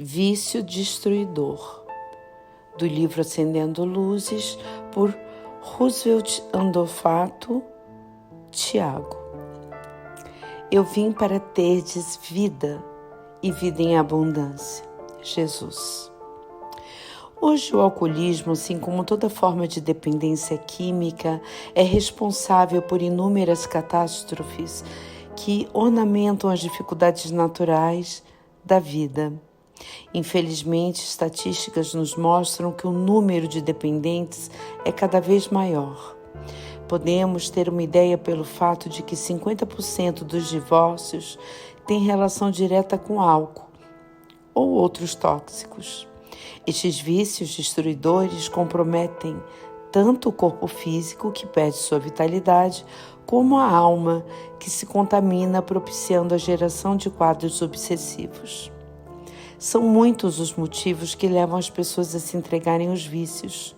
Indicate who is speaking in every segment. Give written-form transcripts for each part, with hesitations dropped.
Speaker 1: Vício Destruidor, do livro Acendendo Luzes, por Roosevelt Andofato, Tiago. Eu vim para terdes vida e vida em abundância. Jesus. Hoje o alcoolismo, assim como toda forma de dependência química, é responsável por inúmeras catástrofes que ornamentam as dificuldades naturais da vida. Infelizmente, estatísticas nos mostram que o número de dependentes é cada vez maior. Podemos ter uma ideia pelo fato de que 50% dos divórcios têm relação direta com álcool ou outros tóxicos. Estes vícios destruidores comprometem tanto o corpo físico, que perde sua vitalidade, como a alma, que se contamina, propiciando a geração de quadros obsessivos. São muitos os motivos que levam as pessoas a se entregarem aos vícios,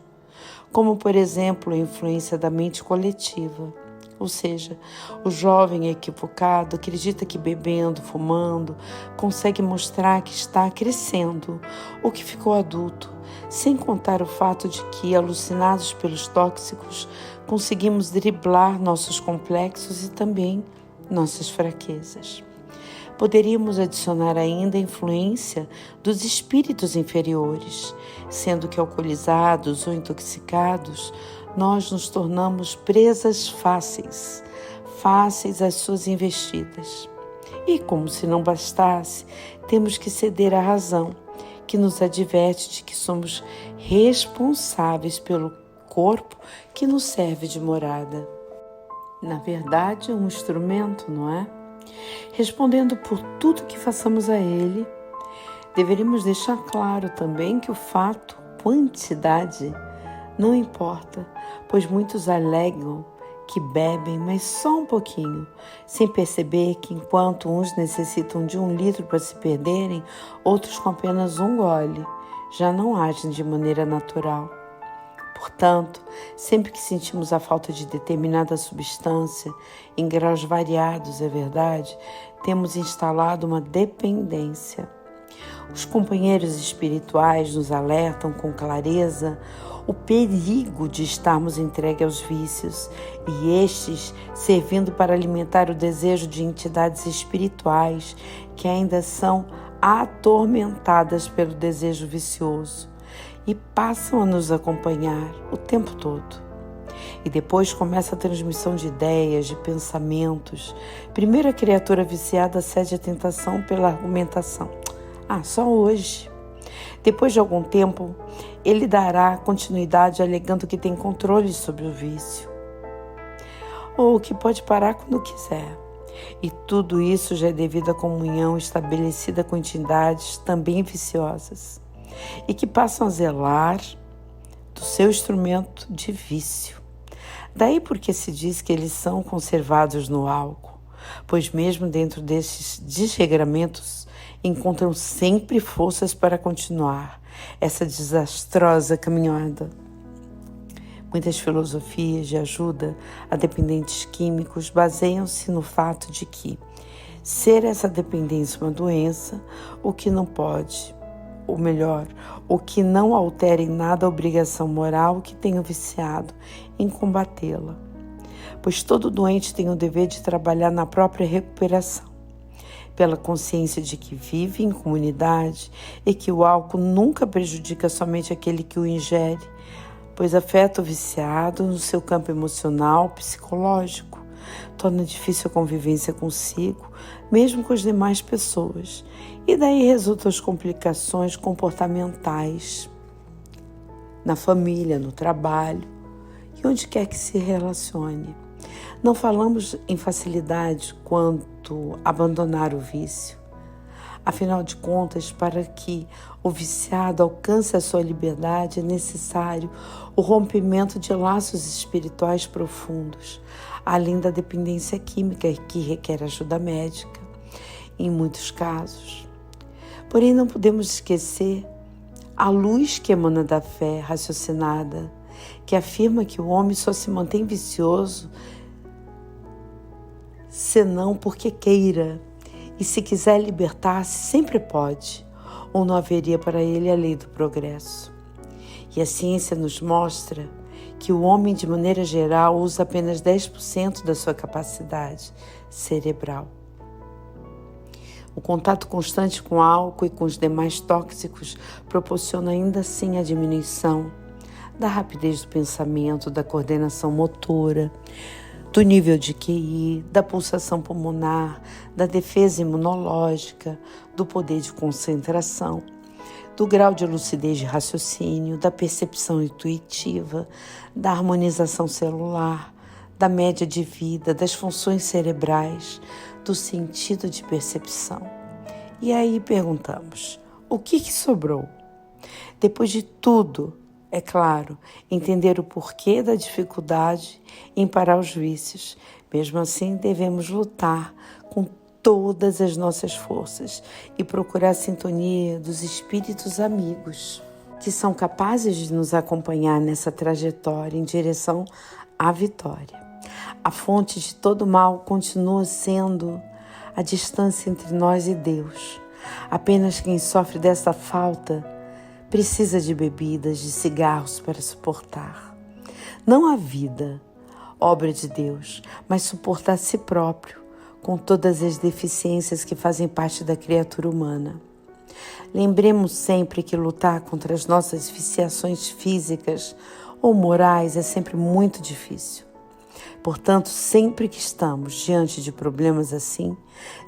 Speaker 1: como, por exemplo, a influência da mente coletiva. Ou seja, o jovem equivocado acredita que bebendo, fumando, consegue mostrar que está crescendo ou que ficou adulto, sem contar o fato de que, alucinados pelos tóxicos, conseguimos driblar nossos complexos e também nossas fraquezas. Poderíamos adicionar ainda a influência dos espíritos inferiores, sendo que alcoolizados ou intoxicados, nós nos tornamos presas fáceis às suas investidas. E como se não bastasse, temos que ceder à razão, que nos adverte de que somos responsáveis pelo corpo que nos serve de morada. Na verdade, é um instrumento, não é? Respondendo por tudo que façamos a ele, deveríamos deixar claro também que o fato, quantidade, não importa, pois muitos alegam que bebem, mas só um pouquinho, sem perceber que enquanto uns necessitam de 1 litro para se perderem, outros com apenas um gole já não agem de maneira natural. Portanto, sempre que sentimos a falta de determinada substância, em graus variados, é verdade, temos instalado uma dependência. Os companheiros espirituais nos alertam com clareza o perigo de estarmos entregues aos vícios e estes servindo para alimentar o desejo de entidades espirituais que ainda são atormentadas pelo desejo vicioso e passam a nos acompanhar o tempo todo. E depois começa a transmissão de ideias, de pensamentos. Primeiro a criatura viciada cede à tentação pela argumentação. Só hoje. Depois de algum tempo, ele dará continuidade alegando que tem controle sobre o vício, ou que pode parar quando quiser. E tudo isso já é devido à comunhão estabelecida com entidades também viciosas e que passam a zelar do seu instrumento de vício. Daí porque se diz que eles são conservados no álcool, pois mesmo dentro destes desregramentos encontram sempre forças para continuar essa desastrosa caminhada. Muitas filosofias de ajuda a dependentes químicos baseiam-se no fato de que ser essa dependência uma doença, o que não pode, ou melhor, o que não altera em nada a obrigação moral que tem o viciado em combatê-la, pois todo doente tem o dever de trabalhar na própria recuperação, pela consciência de que vive em comunidade e que o álcool nunca prejudica somente aquele que o ingere, pois afeta o viciado no seu campo emocional, psicológico, torna difícil a convivência consigo, mesmo com as demais pessoas, e daí resultam as complicações comportamentais na família, no trabalho e onde quer que se relacione. Não falamos em facilidade quanto abandonar o vício. Afinal de contas, para que o viciado alcance a sua liberdade, é necessário o rompimento de laços espirituais profundos, além da dependência química que requer ajuda médica, em muitos casos. Porém, não podemos esquecer a luz que emana da fé raciocinada, que afirma que o homem só se mantém vicioso senão porque queira, e se quiser libertar-se, sempre pode. ou não haveria para ele a lei do progresso. E a ciência nos mostra que o homem, de maneira geral, usa apenas 10% da sua capacidade cerebral. O contato constante com álcool e com os demais tóxicos proporciona ainda assim a diminuição da rapidez do pensamento, da coordenação motora, do nível de QI, da pulsação pulmonar, da defesa imunológica, do poder de concentração, do grau de lucidez de raciocínio, da percepção intuitiva, da harmonização celular, da média de vida, das funções cerebrais, do sentido de percepção. E aí perguntamos, o que sobrou? Depois de tudo, é claro, entender o porquê da dificuldade em parar os vícios. Mesmo assim, devemos lutar com todas as nossas forças e procurar a sintonia dos espíritos amigos, que são capazes de nos acompanhar nessa trajetória em direção à vitória. A fonte de todo mal continua sendo a distância entre nós e Deus. Apenas quem sofre dessa falta precisa de bebidas, de cigarros para suportar. Não a vida, obra de Deus, mas suportar a si próprio, com todas as deficiências que fazem parte da criatura humana. Lembremos sempre que lutar contra as nossas viciações físicas ou morais é sempre muito difícil. Portanto, sempre que estamos diante de problemas assim,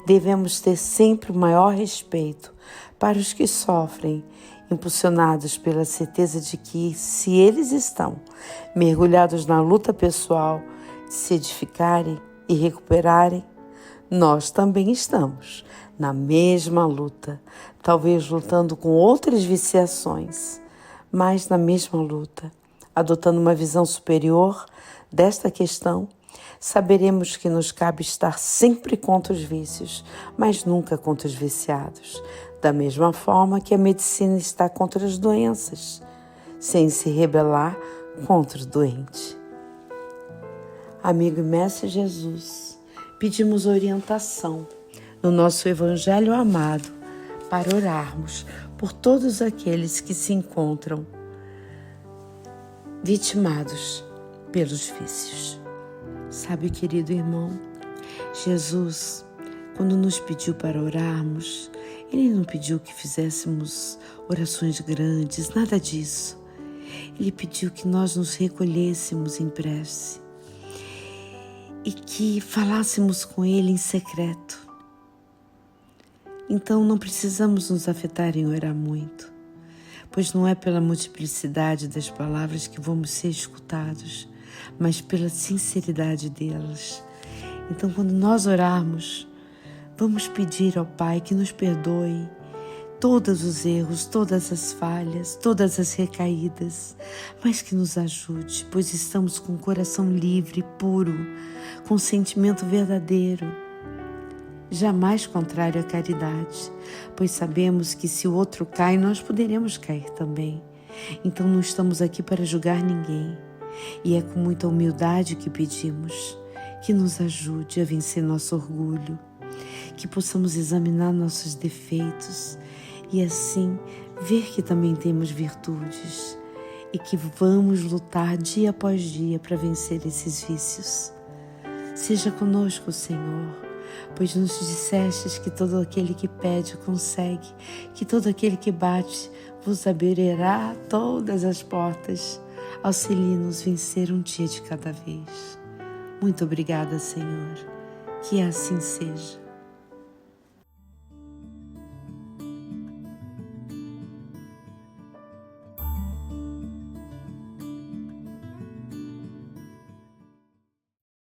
Speaker 1: devemos ter sempre o maior respeito para os que sofrem, impulsionados pela certeza de que, se eles estão mergulhados na luta pessoal de se edificarem e recuperarem, nós também estamos na mesma luta, talvez lutando com outras viciações, mas na mesma luta, adotando uma visão superior desta questão, saberemos que nos cabe estar sempre contra os vícios, mas nunca contra os viciados, da mesma forma que a medicina está contra as doenças, sem se rebelar contra o doente. Amigo e mestre Jesus, pedimos orientação no nosso Evangelho amado para orarmos por todos aqueles que se encontram vitimados pelos vícios. Sabe, querido irmão, Jesus, quando nos pediu para orarmos, Ele não pediu que fizéssemos orações grandes, nada disso. Ele pediu que nós nos recolhêssemos em prece e que falássemos com Ele em secreto. Então não precisamos nos afetar em orar muito, pois não é pela multiplicidade das palavras que vamos ser escutados, mas pela sinceridade delas. Então, quando nós orarmos, vamos pedir ao Pai que nos perdoe todos os erros, todas as falhas, todas as recaídas, mas que nos ajude, pois estamos com o coração livre, puro, com sentimento verdadeiro, jamais contrário à caridade, pois sabemos que se o outro cai, nós poderemos cair também. Então não estamos aqui para julgar ninguém, e é com muita humildade que pedimos que nos ajude a vencer nosso orgulho, que possamos examinar nossos defeitos e assim ver que também temos virtudes e que vamos lutar dia após dia para vencer esses vícios. Seja conosco, Senhor, pois nos dissestes que todo aquele que pede consegue, que todo aquele que bate vos abrirá todas as portas. Auxilie-nos vencer um dia de cada vez. Muito obrigada, Senhor. Que assim seja.